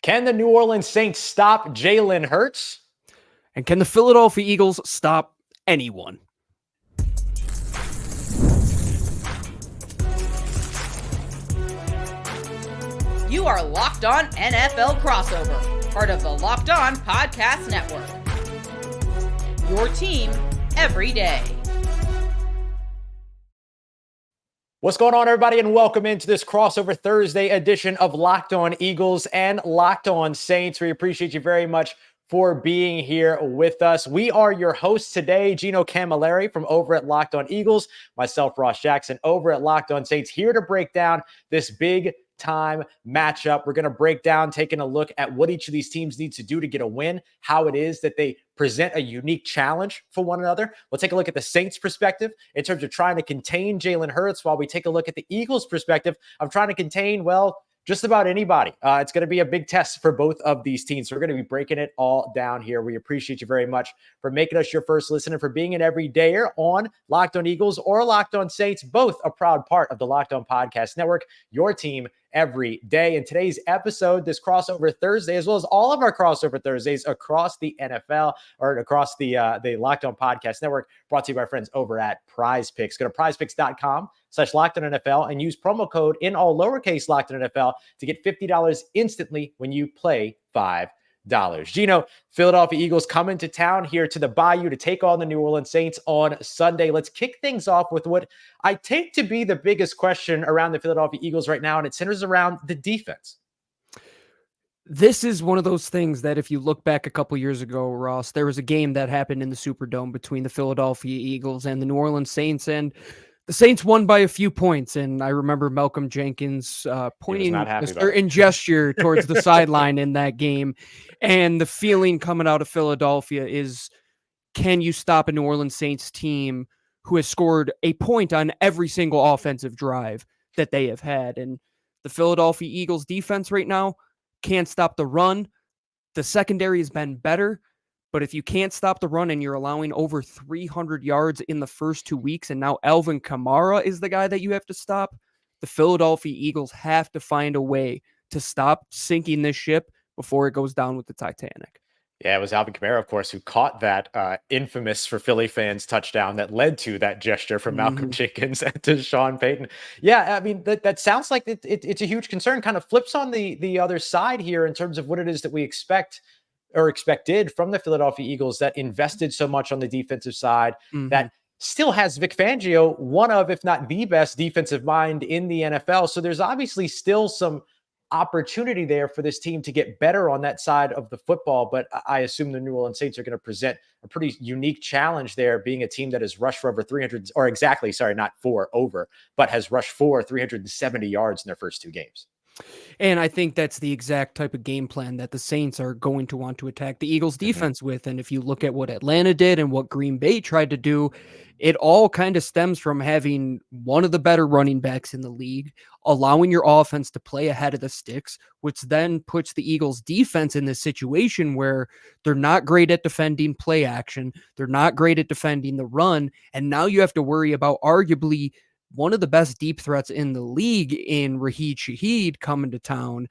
Can the New Orleans Saints stop Jalen Hurts? And can the Philadelphia Eagles stop anyone? You are Locked On NFL Crossover, part of the Locked On Podcast Network. Your team every day. What's going on, everybody, and welcome into this Crossover Thursday edition of Locked On Eagles and Locked On Saints. We appreciate you very much for being here with us. We are your hosts today, Gino Camilleri from over at Locked On Eagles, myself, Ross Jackson, over at Locked On Saints, here to break down this big time matchup. We're going to break down, taking a look at what each of these teams needs to do to get a win, how it is that they present a unique challenge for one another. We'll take a look at the Saints' perspective in terms of trying to contain Jalen Hurts, while we take a look at the Eagles' perspective of trying to contain, well, just about anybody. It's going to be a big test for both of these teams. So we're going to be breaking it all down here. We appreciate you very much for making us your first listen and for being an everydayer on Locked On Eagles or Locked On Saints, both a proud part of the Locked On Podcast Network, your team every day. In today's episode, this Crossover Thursday, as well as all of our Crossover Thursdays across the NFL or across the Locked On Podcast Network, brought to you by our friends over at Prize Picks. Go to prizepicks.com/LockedOnNFL and use promo code in all lowercase LockedOnNFL to get $50 instantly when you play $5. Gino, Philadelphia Eagles coming to town here to the Bayou to take on the New Orleans Saints on Sunday. Let's kick things off with what I take to be the biggest question around the Philadelphia Eagles right now, and it centers around the defense. This is one of those things that if you look back a couple years ago, Ross, there was a game that happened in the Superdome between the Philadelphia Eagles and the New Orleans Saints, and the Saints won by a few points, and I remember Malcolm Jenkins pointing a certain gesture towards the sideline in that game. And the feeling coming out of Philadelphia is, can you stop a New Orleans Saints team who has scored a point on every single offensive drive that they have had? And the Philadelphia Eagles defense right now can't stop the run. The secondary has been better. But if you can't stop the run and you're allowing over 300 yards in the first 2 weeks, and now Alvin Kamara is the guy that you have to stop, the Philadelphia Eagles have to find a way to stop sinking this ship before it goes down with the Titanic. Yeah, it was Alvin Kamara, of course, who caught that infamous for Philly fans touchdown that led to that gesture from Malcolm Jenkins to Sean Payton. Yeah, I mean, that sounds like it's a huge concern. Kind of flips on the other side here in terms of what it is that we expected from the Philadelphia Eagles that invested so much on the defensive side, that still has Vic Fangio, one of, if not the best defensive mind in the NFL. So there's obviously still some opportunity there for this team to get better on that side of the football. But I assume the New Orleans Saints are going to present a pretty unique challenge there, being a team that has rushed for over 300, or exactly, sorry, not for over, but has rushed for 370 yards in their first two games. And I think that's the exact type of game plan that the Saints are going to want to attack the Eagles defense with. And if you look at what Atlanta did and what Green Bay tried to do, it all kind of stems from having one of the better running backs in the league, allowing your offense to play ahead of the sticks, which then puts the Eagles defense in this situation where they're not great at defending play action. They're not great at defending the run. And now you have to worry about arguably one of the best deep threats in the league in Rashid Shaheed coming to town.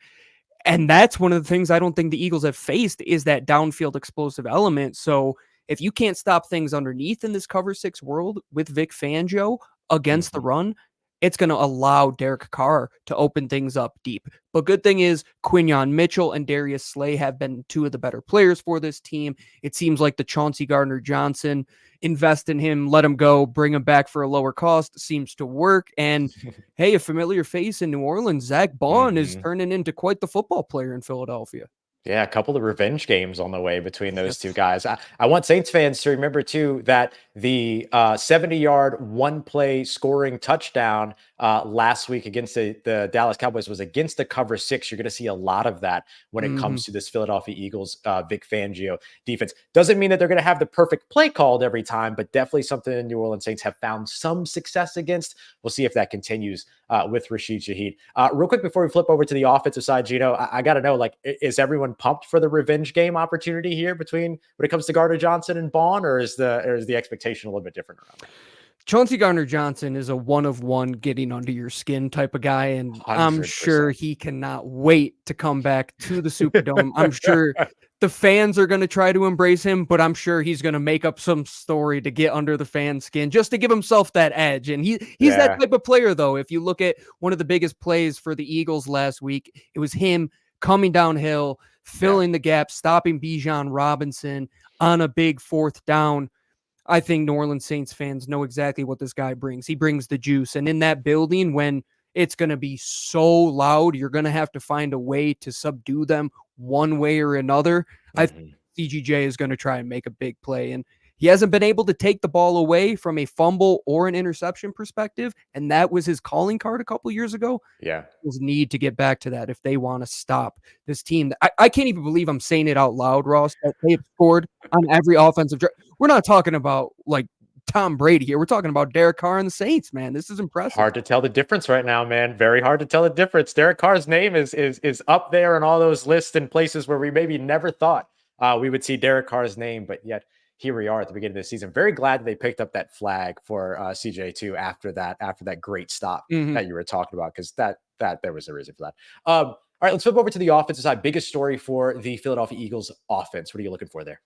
And that's one of the things I don't think the Eagles have faced, is that downfield explosive element. So if you can't stop things underneath in this cover six world with Vic Fangio against the run, it's going to allow Derek Carr to open things up deep. But good thing is Quinyon Mitchell and Darius Slay have been two of the better players for this team. It seems like the Chauncey Gardner-Johnson, invest in him, let him go, bring him back for a lower cost, seems to work. And hey, a familiar face in New Orleans, Zach Bond is turning into quite the football player in Philadelphia. Yeah, a couple of revenge games on the way between those two guys. I want Saints fans to remember, too, that the 70-yard one-play scoring touchdown last week against the Dallas Cowboys was against the cover six. You're going to see a lot of that when it comes to this Philadelphia Eagles Vic Fangio defense. Doesn't mean that they're going to have the perfect play called every time, but definitely something the New Orleans Saints have found some success against. We'll see if that continues with Rashid Shaheed. Real quick, before we flip over to the offensive side, Gino, I got to know, like, is everyone pumped for the revenge game opportunity here between when it comes to Gardner Johnson and Bond, or is the expectation a little bit different around that? Chauncey Gardner-Johnson is a one-of-one getting under your skin type of guy, and I'm sure 100%. he cannot wait to come back to the Superdome. I'm sure the fans are going to try to embrace him, but I'm sure he's going to make up some story to get under the fan skin just to give himself that edge. And he's that Yeah. type of player, though. If you look at one of the biggest plays for the Eagles last week, it was him coming downhill, filling the gap, stopping Bijan Robinson on a big fourth down. I think New Orleans Saints fans know exactly what this guy brings. He brings the juice. And in that building, when it's going to be so loud, you're going to have to find a way to subdue them one way or another. I think CGJ is going to try and make a big play. And he hasn't been able to take the ball away from a fumble or an interception perspective. And that was his calling card a couple years ago. Yeah. Need to get back to that if they want to stop this team. I can't even believe I'm saying it out loud, Ross, that they've scored on every offensive drive. We're not talking about like Tom Brady here. We're talking about Derek Carr and the Saints, man. This is impressive. Hard to tell the difference right now, man. Very hard to tell the difference. Derek Carr's name is up there on all those lists and places where we maybe never thought we would see Derek Carr's name, but yet here we are at the beginning of the season. Very glad that they picked up that flag for CJ2 after that great stop that you were talking about, because that there was a reason for that. All right, let's flip over to the offensive side. Biggest story for the Philadelphia Eagles offense. What are you looking for there?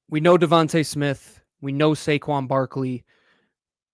We know Devontae Smith. We know Saquon Barkley.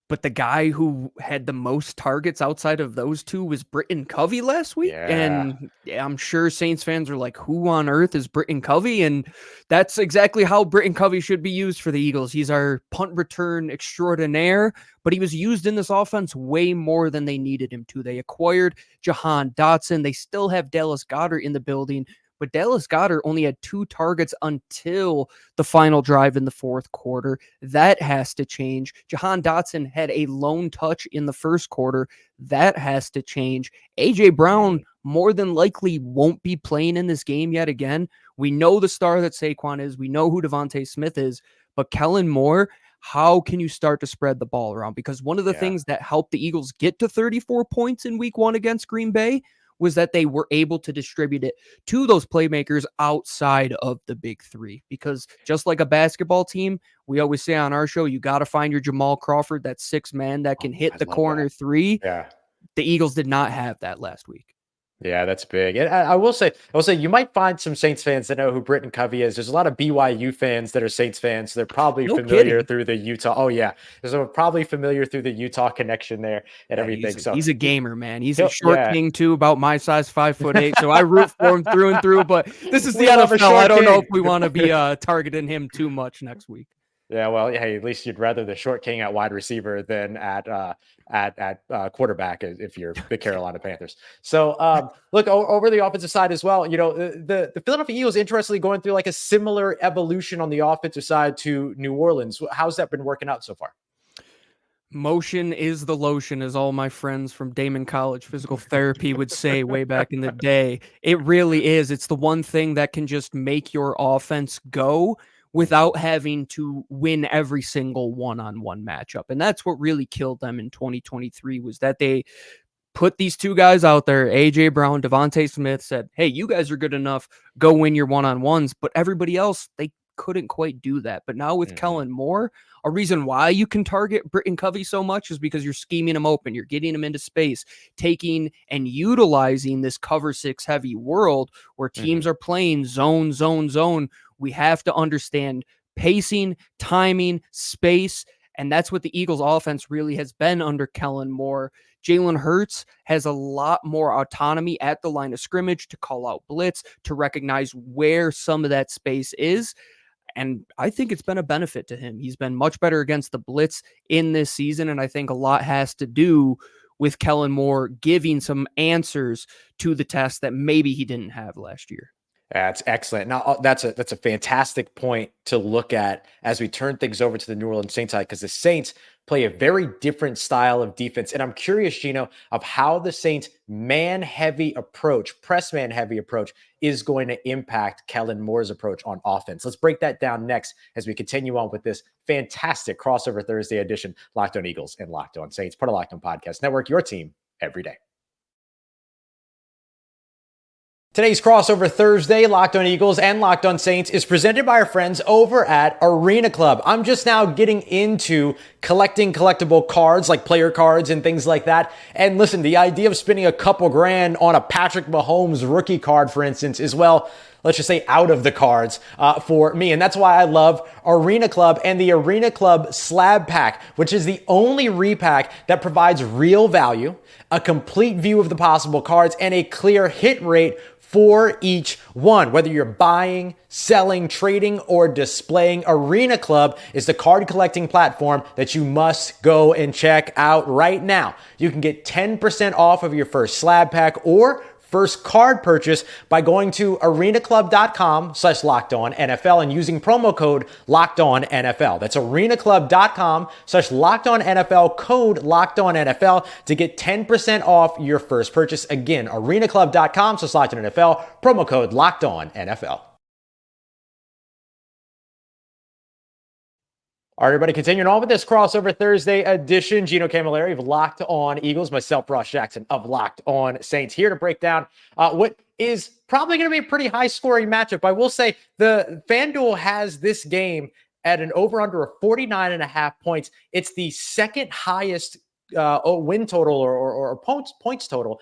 But the guy who had the most targets outside of those two was Britton Covey last week. Yeah. And I'm sure Saints fans are like, who on earth is Britton Covey? And that's exactly how Britton Covey should be used for the Eagles. He's our punt return extraordinaire, but he was used in this offense way more than they needed him to. They acquired Jahan Dotson. They still have Dallas Goedert in the building, but Dallas Goedert only had 2 targets until the final drive in the fourth quarter. That has to change. Jahan Dotson had a lone touch in the first quarter. That has to change. A.J. Brown more than likely won't be playing in this game yet again. We know the star that Saquon is. We know who Devontae Smith is. But Kellen Moore, how can you start to spread the ball around? Because one of the things that helped the Eagles get to 34 points in week 1 against Green Bay was that they were able to distribute it to those playmakers outside of the big 3. Because just like a basketball team, we always say on our show, you got to find your Jamal Crawford, that 6 man that can hit the corner 3. Yeah. The Eagles did not have that last week. Yeah, that's big. And I will say you might find some Saints fans that know who Britton Covey is. There's a lot of BYU fans that are Saints fans. They're probably familiar through the Utah. Oh yeah, they're probably familiar through the Utah connection there and everything. He's a gamer, man. He's a short king too, about my size, 5'8". So I root for him through and through. But this is the NFL. I don't know if we want to be targeting him too much next week. Yeah, well, hey, at least you'd rather the short king at wide receiver than at quarterback if you're the Carolina Panthers. So, look over the offensive side as well. You know, the Philadelphia Eagles, interestingly, going through like a similar evolution on the offensive side to New Orleans. How's that been working out so far? Motion is the lotion, as all my friends from Damon College Physical Therapy would say way back in the day. It really is. It's the one thing that can just make your offense go without having to win every single one-on-one matchup. And that's what really killed them in 2023, was that they put these 2 guys out there, A.J. Brown, Devontae Smith, said, hey, you guys are good enough, go win your one-on-ones. But everybody else, they couldn't quite do that. But now with Kellen Moore, a reason why you can target Britton Covey so much is because you're scheming him open. You're getting him into space, taking and utilizing this cover 6 heavy world where teams are playing zone, zone, zone. We have to understand pacing, timing, space, and that's what the Eagles offense really has been under Kellen Moore. Jalen Hurts has a lot more autonomy at the line of scrimmage to call out blitz, to recognize where some of that space is. And I think it's been a benefit to him. He's been much better against the blitz in this season, and I think a lot has to do with Kellen Moore giving some answers to the test that maybe he didn't have last year. That's excellent. Now that's a fantastic point to look at as we turn things over to the New Orleans Saints side, because the Saints play a very different style of defense. And I'm curious, Gino, of how the Saints man-heavy approach, press man-heavy approach is going to impact Kellen Moore's approach on offense. Let's break that down next as we continue on with this fantastic crossover Thursday edition, Locked On Eagles and Locked On Saints, part of Locked On Podcast Network, your team every day. Today's crossover Thursday, Locked On Eagles and Locked On Saints, is presented by our friends over at Arena Club. I'm just now getting into collecting collectible cards like player cards and things like that. And listen, the idea of spending a couple grand on a Patrick Mahomes rookie card, for instance, is, well, let's just say out of the cards for me. And that's why I love Arena Club and the Arena Club Slab Pack, which is the only repack that provides real value, a complete view of the possible cards, and a clear hit rate for each one. Whether you're buying, selling, trading, or displaying, Arena Club is the card collecting platform that you must go and check out right now. You can get 10% off of your first slab pack or first card purchase by going to arenaclub.com/lockedonnfl and using promo code LOCKEDONNFL. That's arenaclub.com/lockedonnfl, code LOCKEDONNFL to get 10% off your first purchase. Again, arenaclub.com/lockedonnfl, promo code LOCKEDONNFL. All right, everybody, continuing on with this crossover Thursday edition. Gino Camilleri of Locked On Eagles, myself, Ross Jackson of Locked On Saints, here to break down what is probably going to be a pretty high-scoring matchup. I will say the FanDuel has this game at an over-under of 49.5 points. It's the second highest win total or points total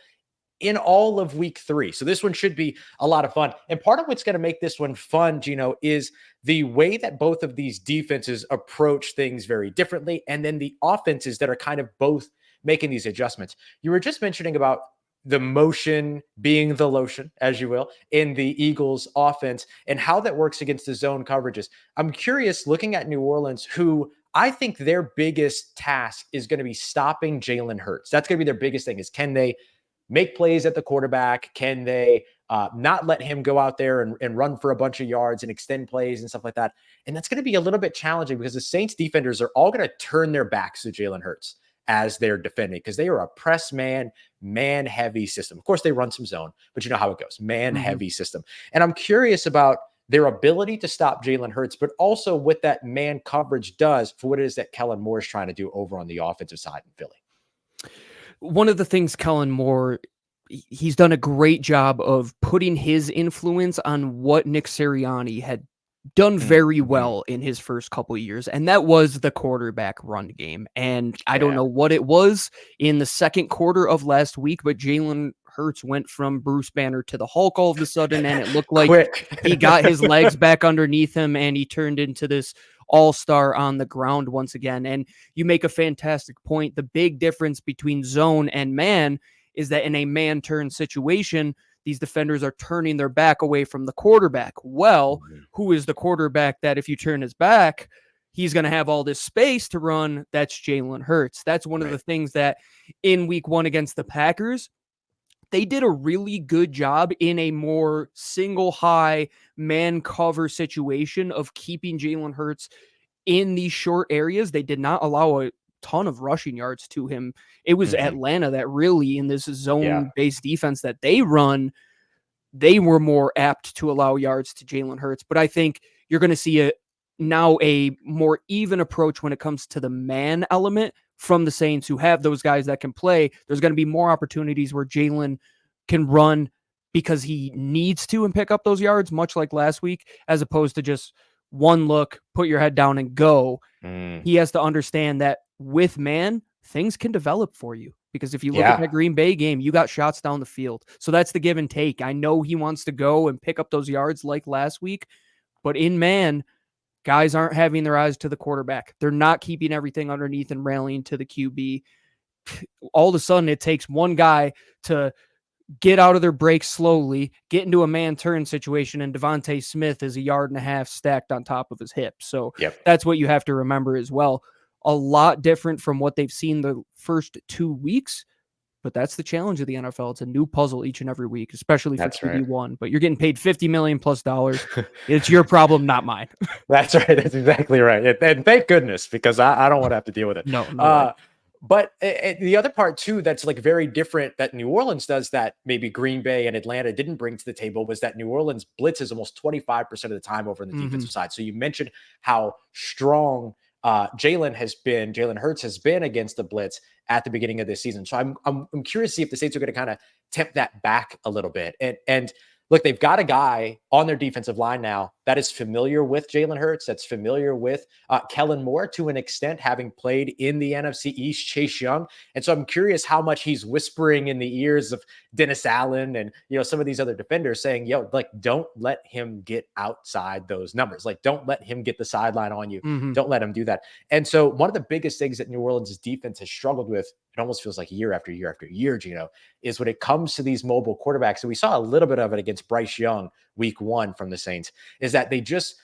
in all of week 3. So this one should be a lot of fun. And part of what's going to make this one fun, Gino, is the way that both of these defenses approach things very differently. And then the offenses that are kind of both making these adjustments. You were just mentioning about the motion being the lotion, as you will, in the Eagles offense and how that works against the zone coverages. I'm curious, looking at New Orleans, who I think their biggest task is going to be stopping Jalen Hurts. That's going to be their biggest thing, is can they make plays at the quarterback? Can they not let him go out there and run for a bunch of yards and extend plays and stuff like that? And that's going to be a little bit challenging because the Saints defenders are all going to turn their backs to Jalen Hurts as they're defending, because they are a press man-heavy system. Of course, they run some zone, but you know how it goes, man-heavy system. And I'm curious about their ability to stop Jalen Hurts, but also what that man coverage does for what it is that Kellen Moore is trying to do over on the offensive side in Philly. One of the things Kellen Moore, he's done a great job of putting his influence on what Nick Sirianni had done very well in his first couple of years, and that was the quarterback run game. And I don't know what it was in the second quarter of last week, but Jalen Hurts went from Bruce Banner to the Hulk all of a sudden, and it looked like he got his legs back underneath him, and he turned into this all-star on the ground once again. And you make a fantastic point. The big difference between zone and man is that in a man turn situation, these defenders are turning their back away from the quarterback. Well, who is the quarterback that if you turn his back, he's going to have all this space to run? That's Jalen Hurts. That's one of the things that in week 1 against the Packers, they did a really good job in a more single high man cover situation of keeping Jalen Hurts in these short areas. They did not allow a ton of rushing yards to him. It was Atlanta that really, in this zone-based defense that they run, they were more apt to allow yards to Jalen Hurts. But I think you're going to see now a more even approach when it comes to the man element from the Saints, who have those guys that can play. There's going to be more opportunities where Jalen can run because he needs to and pick up those yards, much like last week, as opposed to just one look, put your head down and go. He has to understand that with man, things can develop for you. Because if you look at that Green Bay game, you got shots down the field. So that's the give and take. I know he wants to go and pick up those yards like last week, but in man, guys aren't having their eyes to the quarterback. They're not keeping everything underneath and rallying to the QB. All of a sudden, it takes one guy to get out of their break slowly, get into a man turn situation, and Devontae Smith is 1.5 yards stacked on top of his hip. So that's what you have to remember as well. A lot different from what they've seen the first 2 weeks, but that's the challenge of the NFL. It's a new puzzle each and every week, especially for QB1. But you're getting paid $50 million plus. It's your problem, not mine. That's right. That's exactly right. And thank goodness, because I don't want to have to deal with it. No. But the other part too, that's like very different that New Orleans does that maybe Green Bay and Atlanta didn't bring to the table, was that New Orleans blitzes almost 25% of the time over on the defensive side. So you mentioned how strong Jalen Hurts has been against the blitz at the beginning of this season. So I'm curious to see if the Saints are going to kind of tempt that back a little bit. And look, they've got a guy on their defensive line now that is familiar with Jalen Hurts, that's familiar with Kellen Moore to an extent, having played in the NFC East, Chase Young. And so I'm curious how much he's whispering in the ears of Dennis Allen and, some of these other defenders saying, like, don't let him get outside those numbers. Like, don't let him get the sideline on you. Mm-hmm. Don't let him do that. And so one of the biggest things that New Orleans' defense has struggled with, it almost feels like year after year after year, Gino, is when it comes to these mobile quarterbacks. And we saw a little bit of it against Bryce Young week 1 from the Saints, is that they just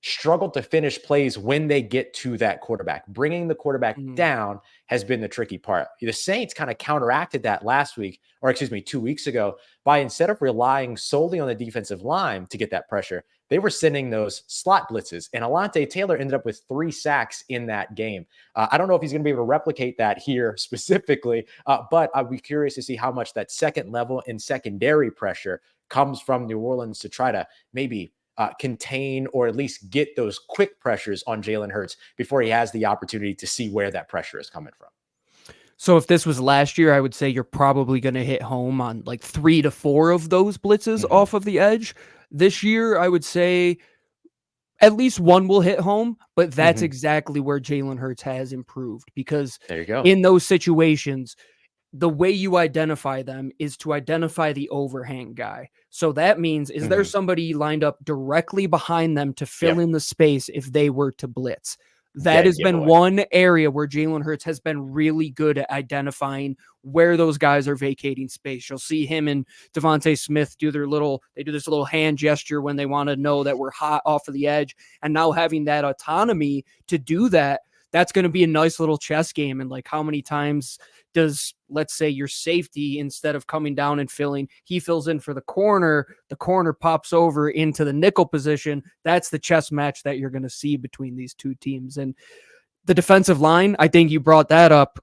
struggle to finish plays when they get to that quarterback. Bringing the quarterback down has been the tricky part. The Saints kind of counteracted that last week, or excuse me, 2 weeks ago, by instead of relying solely on the defensive line to get that pressure, they were sending those slot blitzes. And Alontae Taylor ended up with 3 sacks in that game. I don't know if he's going to be able to replicate that here specifically, but I'd be curious to see how much that second level and secondary pressure comes from New Orleans to try to maybe contain or at least get those quick pressures on Jalen Hurts before he has the opportunity to see where that pressure is coming from. So if this was last year, I would say you're probably going to hit home on like 3 to 4 of those blitzes off of the edge. This year, I would say at least one will hit home, but that's exactly where Jalen Hurts has improved, because there you go. In those situations, the way you identify them is to identify the overhang guy. So that means, is there somebody lined up directly behind them to fill in the space if they were to blitz? That has been one area where Jalen Hurts has been really good at identifying where those guys are vacating space. You'll see him and Devontae Smith do this little hand gesture when they want to know that we're hot off of the edge. And now having that autonomy to do that, that's going to be a nice little chess game. And like, how many times does, let's say, your safety, instead of coming down and filling, he fills in for the corner pops over into the nickel position. That's the chess match that you're going to see between these two teams. And the defensive line, I think you brought that up.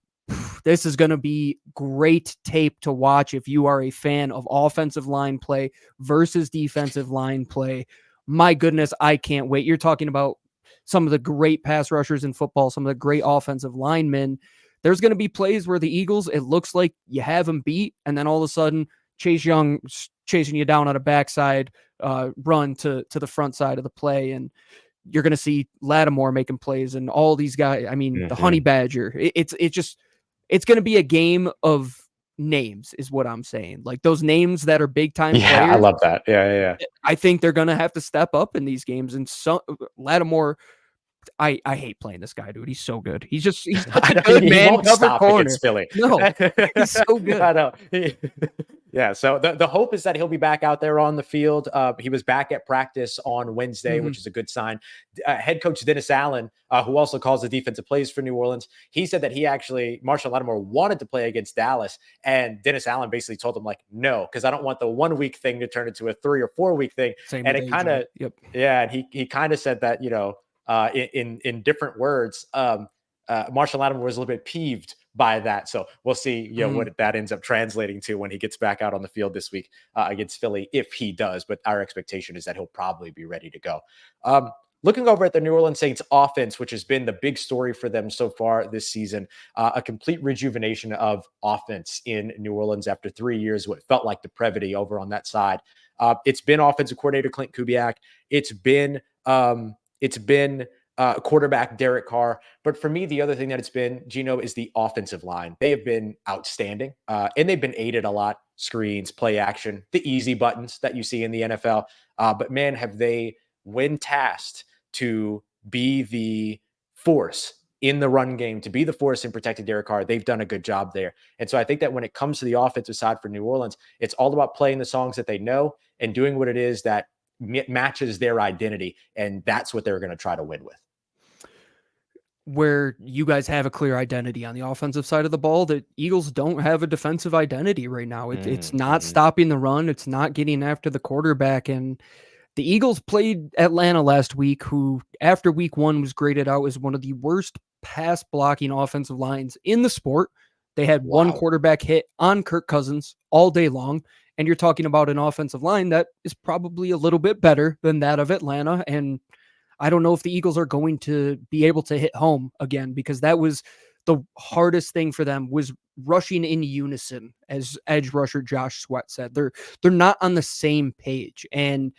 This is going to be great tape to watch if you are a fan of offensive line play versus defensive line play. My goodness, I can't wait. You're talking about some of the great pass rushers in football, some of the great offensive linemen. There's going to be plays where the Eagles, it looks like you have them beat, and then all of a sudden Chase Young chasing you down on a backside run to the front side of the play, and you're going to see Lattimore making plays and all these guys. I mean, the Honey Badger. It's going to be a game of names, is what I'm saying. Like those names that are big time players. I love that. Yeah. I think they're going to have to step up in these games. And so Lattimore, I hate playing this guy, dude. He's so good. He's such a good man. He won't stop against Philly. No, he's so good. I know. Yeah. So the hope is that he'll be back out there on the field. He was back at practice on Wednesday, which is a good sign. Head coach Dennis Allen, who also calls the defensive plays for New Orleans, he said that Marshall Lattimore wanted to play against Dallas, and Dennis Allen basically told him, like, no, because I don't want the 1 week thing to turn into a 3 or 4 week thing. Same and it kind of, and he kind of said that, in different words, Marshall Lattimore was a little bit peeved by that. So we'll see, what that ends up translating to when he gets back out on the field this week against Philly, if he does. But our expectation is that he'll probably be ready to go. Looking over at the New Orleans Saints offense, which has been the big story for them so far this season, a complete rejuvenation of offense in New Orleans after 3 years, what felt like depravity over on that side. It's been offensive coordinator Clint Kubiak. It's been quarterback Derek Carr. But for me, the other thing that it's been, Gino, is the offensive line. They have been outstanding, and they've been aided a lot. Screens, play action, the easy buttons that you see in the NFL. But man, have they, when tasked to be the force in the run game, to be the force in protecting Derek Carr, they've done a good job there. And so I think that when it comes to the offensive side for New Orleans, it's all about playing the songs that they know and doing what it is that matches their identity. And that's what they're going to try to win with. Where you guys have a clear identity on the offensive side of the ball, the Eagles don't have a defensive identity right now. It's not stopping the run. It's not getting after the quarterback. And the Eagles played Atlanta last week, who after week 1 was graded out as one of the worst pass blocking offensive lines in the sport. They had one quarterback hit on Kirk Cousins all day long. And you're talking about an offensive line that is probably a little bit better than that of Atlanta. And I don't know if the Eagles are going to be able to hit home again, because that was the hardest thing for them was rushing in unison, as edge rusher Josh Sweat said. They're not on the same page. And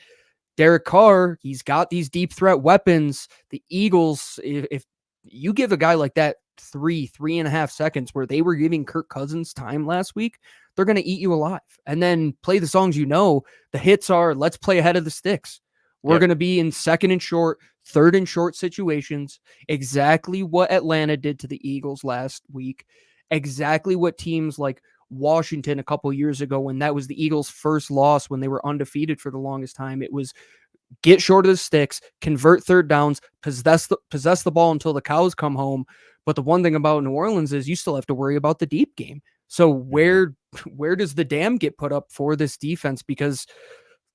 Derek Carr, he's got these deep threat weapons. The Eagles, if you give a guy like that 3.5 seconds where they were giving Kirk Cousins time last week, they're going to eat you alive. And then play the songs the hits are, let's play ahead of the sticks. We're going to be in second and short, third and short situations. Exactly what Atlanta did to the Eagles last week. Exactly what teams like Washington a couple years ago, when that was the Eagles' first loss when they were undefeated for the longest time. It was get short of the sticks, convert third downs, possess the ball until the cows come home. But the one thing about New Orleans is you still have to worry about the deep game. So where does the dam get put up for this defense? Because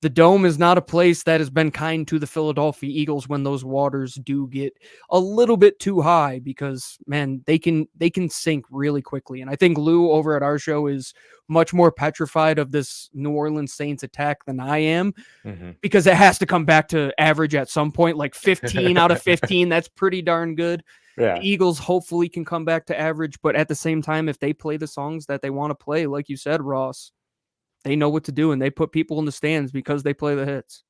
the Dome is not a place that has been kind to the Philadelphia Eagles when those waters do get a little bit too high, because man, they can sink really quickly. And I think Lou over at our show is much more petrified of this New Orleans Saints attack than I am, because it has to come back to average at some point, like 15 out of 15. That's pretty darn good. Yeah. The Eagles hopefully can come back to average, but at the same time, if they play the songs that they want to play, like you said, Ross, they know what to do, and they put people in the stands because they play the hits.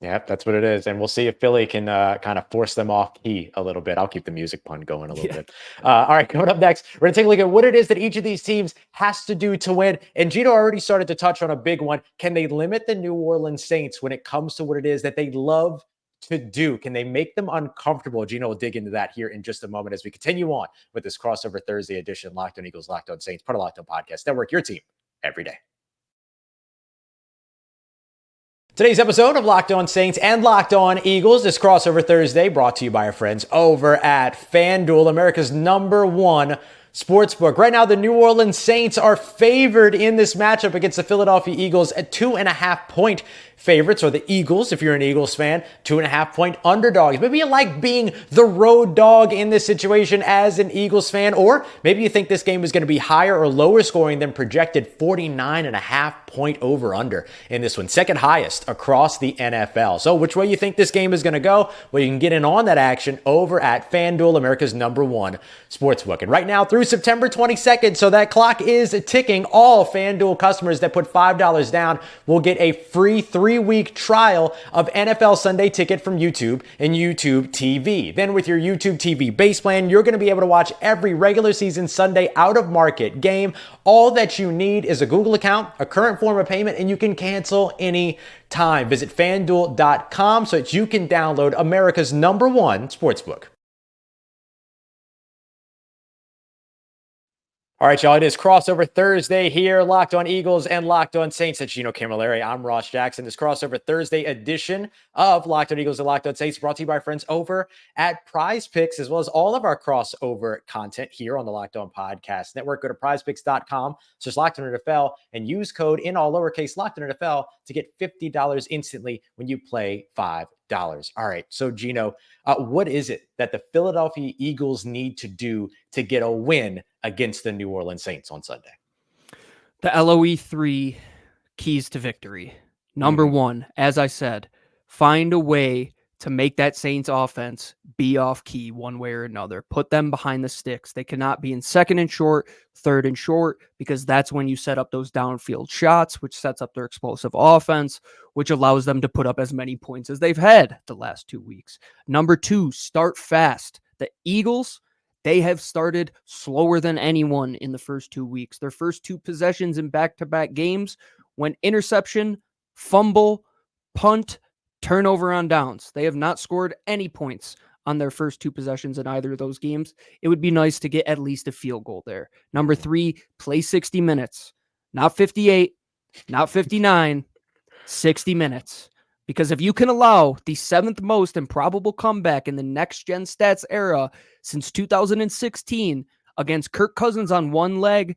Yeah, that's what it is. And we'll see if Philly can kind of force them off key a little bit. I'll keep the music pun going a little bit. All right, coming up next, we're going to take a look at what it is that each of these teams has to do to win. And Gino already started to touch on a big one. Can they limit the New Orleans Saints when it comes to what it is that they love to do? Can they make them uncomfortable? Gino will dig into that here in just a moment as we continue on with this crossover Thursday edition, Locked On Eagles, Locked On Saints, part of Locked On Podcast Network, your team every day. Today's episode of Locked On Saints and Locked On Eagles, this crossover Thursday, brought to you by our friends over at FanDuel, America's #1 sportsbook. Right now, the New Orleans Saints are favored in this matchup against the Philadelphia Eagles at 2.5-point favorites, or the Eagles, if you're an Eagles fan, 2.5-point underdogs. Maybe you like being the road dog in this situation as an Eagles fan, or maybe you think this game is going to be higher or lower scoring than projected 49.5-point over-under in this one, second highest across the NFL. So which way you think this game is going to go? Well, you can get in on that action over at FanDuel, America's #1 sportsbook. And right now through September 22nd, so that clock is ticking, all FanDuel customers that put $5 down will get a free 3-week trial of NFL Sunday Ticket from YouTube and YouTube TV. Then with your YouTube TV base plan, you're going to be able to watch every regular season Sunday out of market game. All that you need is a Google account, a current form of payment, and you can cancel any time. Visit FanDuel.com so that you can download America's #1 sportsbook. All right, y'all, it is crossover Thursday here, Locked On Eagles and Locked On Saints. That's Gino Camilleri. I'm Ross Jackson. This crossover Thursday edition of Locked On Eagles and Locked On Saints brought to you by our friends over at Prize Picks, as well as all of our crossover content here on the Locked On Podcast Network. Go to prizepicks.com, search Locked On NFL, and use code in all lowercase Locked On NFL to get $50 instantly when you play $5. All right, so Gino, what is it that the Philadelphia Eagles need to do to get a win against the New Orleans Saints on Sunday? The LOE 3 keys to victory. Number one, as I said, find a way to make that Saints offense be off key one way or another. Put them behind the sticks. They cannot be in second and short, third and short, because that's when you set up those downfield shots, which sets up their explosive offense, which allows them to put up as many points as they've had the last 2 weeks. Number two, start fast. The Eagles, they have started slower than anyone in the first 2 weeks. Their first 2 possessions in back-to-back games went interception, fumble, punt, turnover on downs. They have not scored any points on their first 2 possessions in either of those games. It would be nice to get at least a field goal there. Number 3, play 60 minutes. Not 58, not 59, 60 minutes. Because if you can allow the 7th most improbable comeback in the next-gen stats era since 2016 against Kirk Cousins on one leg,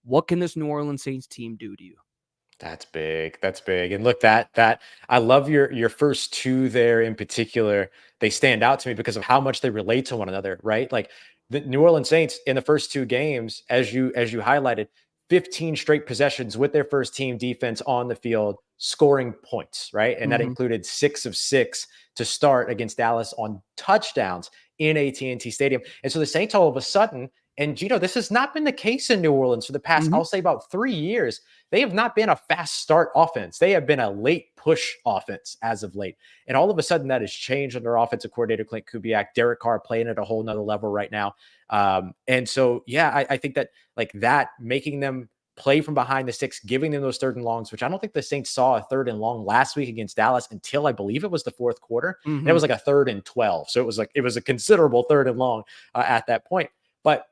what can this New Orleans Saints team do to you? That's big. That's big. And look, that I love your first 2 there in particular. They stand out to me because of how much they relate to one another, right? Like the New Orleans Saints in the first 2 games, as you highlighted, 15 straight possessions with their first team defense on the field, scoring points, right? And that included 6 of 6 to start against Dallas on touchdowns in AT&T Stadium. And so the Saints all of a sudden And Gino, this has not been the case in New Orleans for the past, I'll say, about 3 years. They have not been a fast start offense. They have been a late push offense as of late. And all of a sudden that has changed under offensive coordinator Clint Kubiak. Derek Carr playing at a whole nother level right now. And so, yeah, I think that like that making them play from behind the sticks, giving them those 3rd and longs, which I don't think the Saints saw a 3rd and long last week against Dallas until I believe it was the 4th quarter. And it was like a 3rd and 12. So it was a considerable 3rd and long at that point. But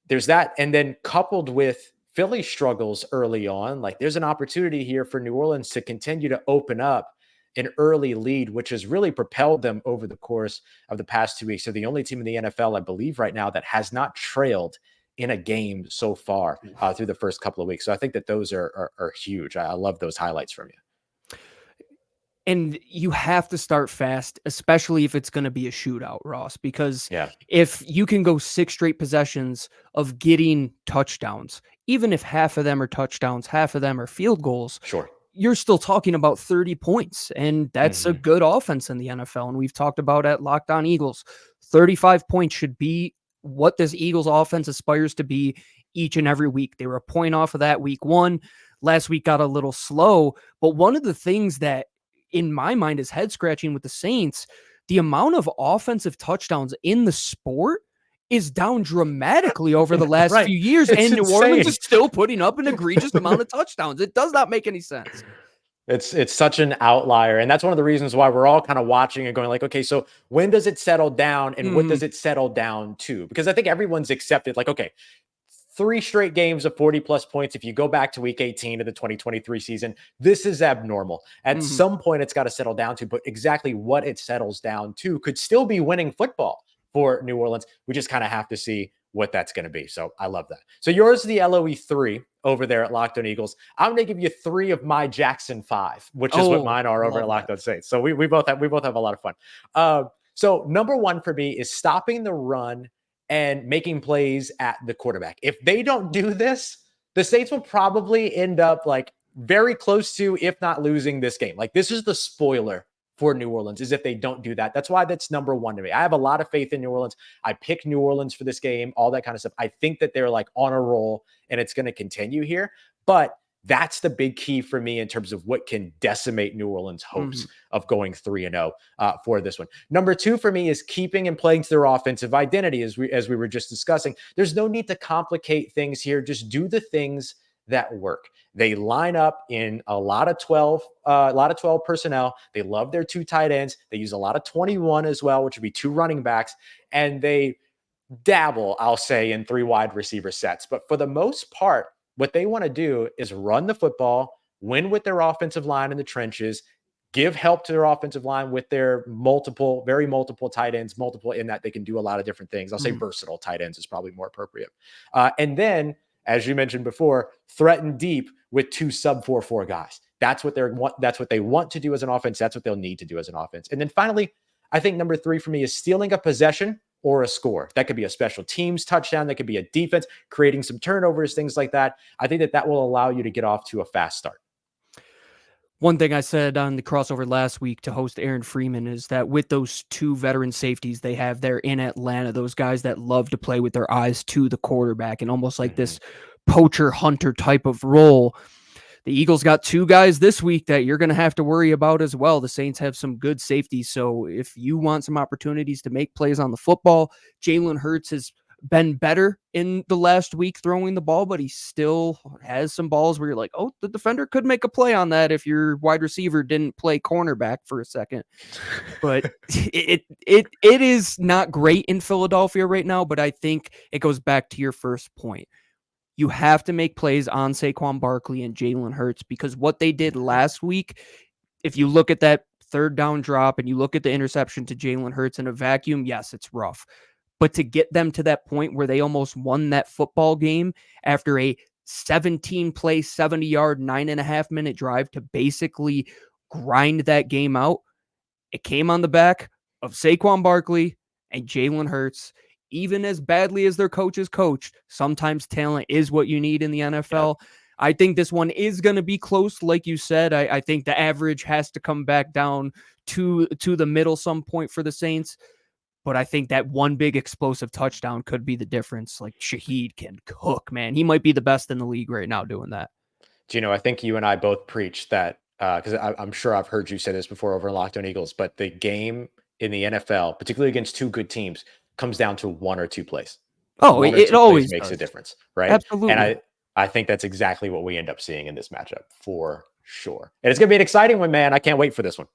there's that. And then coupled with Philly struggles early on, like there's an opportunity here for New Orleans to continue to open up an early lead, which has really propelled them over the course of the past 2 weeks. So the only team in the NFL, I believe right now, that has not trailed in a game so far through the first couple of weeks. So I think that those are huge. I love those highlights from you. And you have to start fast, especially if it's going to be a shootout, Ross, because if you can go 6 straight possessions of getting touchdowns, even if half of them are touchdowns, half of them are field goals, you're still talking about 30 points. And that's a good offense in the NFL. And we've talked about at Locked On Eagles, 35 points should be what this Eagles offense aspires to be each and every week. They were a point off of that week 1. Last week got a little slow. But one of the things that in my mind is head scratching with the Saints, the amount of offensive touchdowns in the sport is down dramatically over the last few years. It's and New insane. Orleans is still putting up an egregious amount of touchdowns. It does not make any sense. It's such an outlier. And that's one of the reasons why we're all kind of watching and going like, okay, so when does it settle down and what does it settle down to? Because I think everyone's accepted like, okay, 3 straight games of 40 plus points. If you go back to week 18 of the 2023 season, this is abnormal. At some point, it's got to settle down to, but exactly what it settles down to could still be winning football for New Orleans. We just kind of have to see what that's going to be. So I love that. So yours is the LOE 3 over there at Locked On Eagles. I'm going to give you 3 of my Jackson 5, which is what mine are over at Locked On Saints. So we both have a lot of fun. So number 1 for me is stopping the run and making plays at the quarterback. If they don't do this, the Saints will probably end up like very close to, if not losing this game. Like this is the spoiler for New Orleans, is if they don't do that. That's why that's number 1 to me. I have a lot of faith in New Orleans. I picked New Orleans for this game, all that kind of stuff. I think that they're like on a roll and it's going to continue here. But that's the big key for me in terms of what can decimate New Orleans' hopes of going 3-0 for this one. Number 2 for me is keeping and playing to their offensive identity, as we were just discussing. There's no need to complicate things here. Just do the things that work. They line up in a lot of 12 personnel. They love their 2 tight ends. They use a lot of 21 as well, which would be 2 running backs, and they dabble, I'll say, in 3 wide receiver sets. But for the most part, what they want to do is run the football, win with their offensive line in the trenches, give help to their offensive line with their very multiple tight ends, multiple in that they can do a lot of different things. I'll say versatile tight ends is probably more appropriate. And then, as you mentioned before, threaten deep with 2 sub-4-4 guys. That's what they want to do as an offense. That's what they'll need to do as an offense. And then finally, I think number 3 for me is stealing a possession or a score. That could be a special teams touchdown. That could be a defense, creating some turnovers, things like that. I think that will allow you to get off to a fast start. One thing I said on the crossover last week to host Aaron Freeman is that with those 2 veteran safeties they have there in Atlanta, those guys that love to play with their eyes to the quarterback and almost like this poacher hunter type of role, the Eagles got 2 guys this week that you're going to have to worry about as well. The Saints have some good safeties. So if you want some opportunities to make plays on the football, Jalen Hurts has been better in the last week throwing the ball, but he still has some balls where you're like, oh, the defender could make a play on that if your wide receiver didn't play cornerback for a second. But it is not great in Philadelphia right now, but I think it goes back to your first point. You have to make plays on Saquon Barkley and Jalen Hurts, because what they did last week, if you look at that 3rd down drop and you look at the interception to Jalen Hurts in a vacuum, yes, it's rough. But to get them to that point where they almost won that football game after a 17-play, 70-yard, 9.5-minute drive to basically grind that game out, it came on the back of Saquon Barkley and Jalen Hurts. Even as badly as their coaches coached, sometimes talent is what you need in the NFL. Yeah. I think this one is going to be close. Like you said, I think the average has to come back down to the middle some point for the Saints. But I think that one big explosive touchdown could be the difference. Like Shaheed can cook, man. He might be the best in the league right now doing that. Gino, I think you and I both preach that because I'm sure I've heard you say this before over in Locked On Eagles, but the game in the NFL, particularly against two good teams, comes down to one or two plays. Oh, One or it two plays always makes a does. difference, right? Absolutely. And I think that's exactly what we end up seeing in this matchup for sure. And it's going to be an exciting one, man. I can't wait for this one.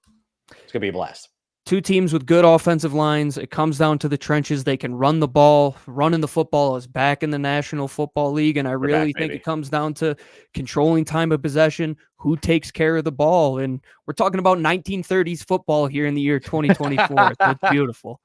It's going to be a blast. Two teams with good offensive lines. It comes down to the trenches. They can run the ball. Running the football is back in the National Football League. And I really think it comes down to controlling time of possession, who takes care of the ball. And we're talking about 1930s football here in the year 2024. It's beautiful.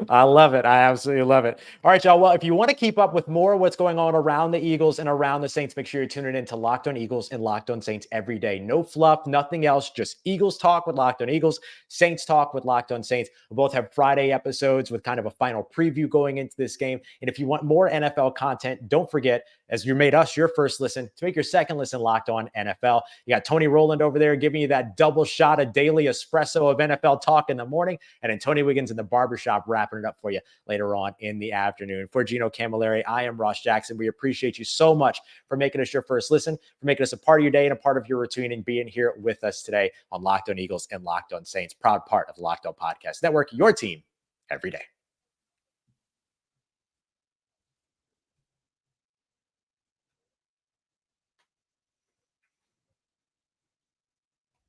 I love it. I absolutely love it. All right, y'all. Well, if you want to keep up with more of what's going on around the Eagles and around the Saints, make sure you're tuning in to Locked On Eagles and Locked On Saints every day. No fluff, nothing else, just Eagles talk with Locked On Eagles, Saints talk with Locked On Saints. We both have Friday episodes with kind of a final preview going into this game. And if you want more NFL content, don't forget, as you made us your first listen, to make your second listen Locked On NFL. You got Tony Rowland over there giving you that double shot of daily espresso of NFL talk in the morning, and then Tony Wiggins in the barbershop wrapping it up for you later on in the afternoon. For Gino Camilleri, I am Ross Jackson. We appreciate you so much for making us your first listen, for making us a part of your day and a part of your routine, and being here with us today on Locked On Eagles and Locked On Saints, proud part of the Locked On Podcast Network, your team every day.